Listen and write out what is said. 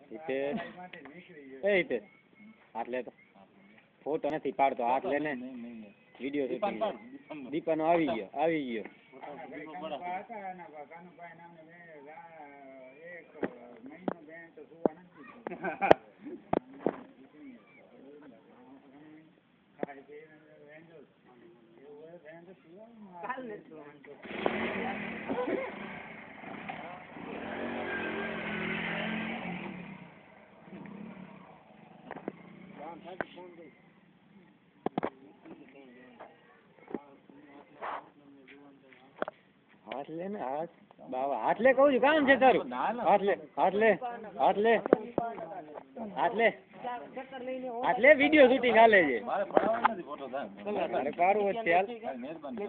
હિતે હાથ લે તો ફોટો નથી પાડતો હાથ લે ને વિડિયો શૂટિંગ દીપાનો આવી ગયો हाथ ले ना हाथ बाबा हाथ ले कहूँ काम છે તારું હાથ લે હાથ લે વિડિયો શૂટિંગ હાલે છે મારે પડવાનો નથી ફોટો થાય મારે પાડવો છે હાલ મહેરબાની